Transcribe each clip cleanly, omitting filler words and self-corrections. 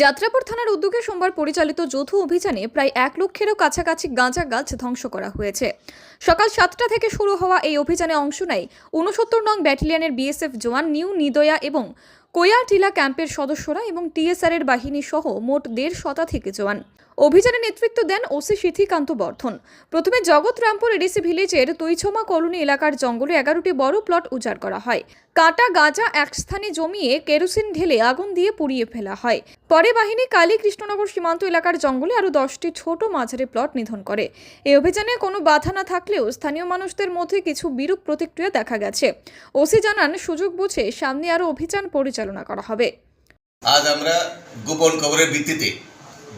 যাত্রাপুর থানার উদ্যোগে সোমবার পরিচালিত যৌথ অভিযানে প্রায় 1 লক্ষেরও কাছাকাছি গাঁজা গাছ ধ্বংস করা হয়েছে। সকাল 7টা থেকে শুরু হওয়া এই অভিযানে অংশ নেয় 69 নং ব্যাটালিয়নের বিএসএফ জওয়ান নিউ নিদয়া এবং কোয়াটিলা ক্যাম্পের সদস্যরা এবং টিএসআর-এর বাহিনী সহ মোট 1.5 শতাধিক জওয়ান। অভিযানে নেতৃত্ব দেন ওসি সিথিকান্ত বর্ধন। প্রথমে জগৎরামপুর এডিসি ভিলেজের তৈছমা কলোনি এলাকার জঙ্গলে 11টি বড় প্লট উজাড় করা হয়। কাটা গাঁজা এক স্থানে জমিয়ে কেরোসিন ঢেলে আগুন দিয়ে পুড়িয়ে ফেলা হয়। পরে বাহিনী কালী কৃষ্ণনগর সীমান্ত এলাকার জঙ্গলে আরও 10টি ছোট মাঝারি প্লট নিধন করে। এই অভিযানে কোনো বাধা না থাকলেও স্থানীয় মানুষদের মধ্যে কিছু বিরূপ প্রতিক্রিয়া দেখা গেছে। ওসি জানান, সুযোগ বুঝে সামনে আরও অভিযান পরিচালনা করা হবে। আজ আমরা গোপন খবরের ভিত্তিতে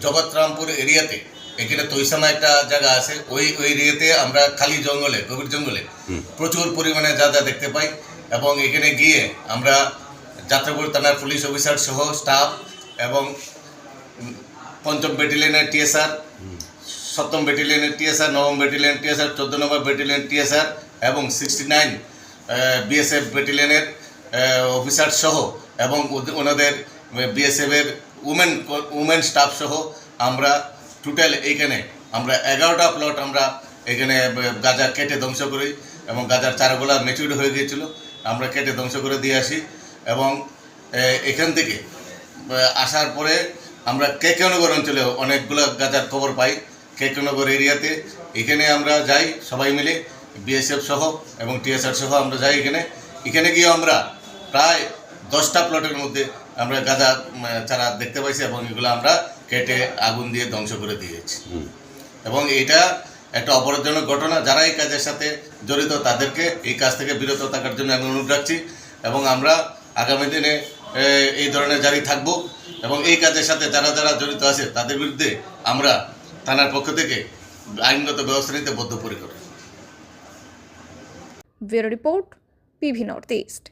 জগৎরামপুর এরিয়াতে এখানে তৈসামা একটা জায়গা আছে, ওই এরিয়াতে আমরা খালি জঙ্গলে, গভীর জঙ্গলে প্রচুর পরিমাণে যা দেখতে পাই এবং এখানে গিয়ে আমরা যাত্রাপুর থানার পুলিশ অফিসার সহ স্টাফ এবং 5ম ব্যাটালিয়নের টিএসআর, 7ম ব্যাটালিয়নের টিএসআর, 9ম ব্যাটালিয়ন টিএসআর, 14 নম্বর ব্যাটালিয়ন টিএসআর এবং 69 বিএসএফ ব্যাটালিয়নের অফিসার সহ এবং ওনাদের বিএসএফের উমেন স্টাফ সহ আমরা টোটাল এইখানে আমরা 11টা প্লট আমরা এখানে গাঁজা কেটে ধ্বংস করি এবং গাঁজার চারাগুলা ম্যাচিউর হয়ে গিয়েছিল, আমরা কেটে ধ্বংস করে দিয়ে আসি। এবং এখান থেকে আসার পরে আমরা কেকেনগর অঞ্চলে অনেকগুলো গাঁজার খবর পাই। কেকেনগর এরিয়াতে এখানে আমরা যাই সবাই মিলে, বিএসএফ সহ এবং টিএসআর সহ আমরা যাই এখানে গিয়ে আমরা প্রায় 10টা প্লটের মধ্যে আমরা গাঁজা চারা দেখতে পাইছি এবং এগুলো আমরা কেটে আগুন দিয়ে ধ্বংস করে দিয়েছি। এবং এটা একটা অপরাধজনক ঘটনা। যারা এই কাজের সাথে জড়িত তাদেরকে এই কাজ থেকে বিরত থাকার জন্য আমি অনুরোধ রাখছি এবং আমরা আগামী দিনে এই ধরনের জারি থাকব এবং এই কাজের সাথে যারা যারা জড়িত আছে তাদের বিরুদ্ধে আমরা থানার পক্ষ থেকে আইনগত ব্যবস্থা নিতে বদ্ধপরিকর। Bureau report, PV north east.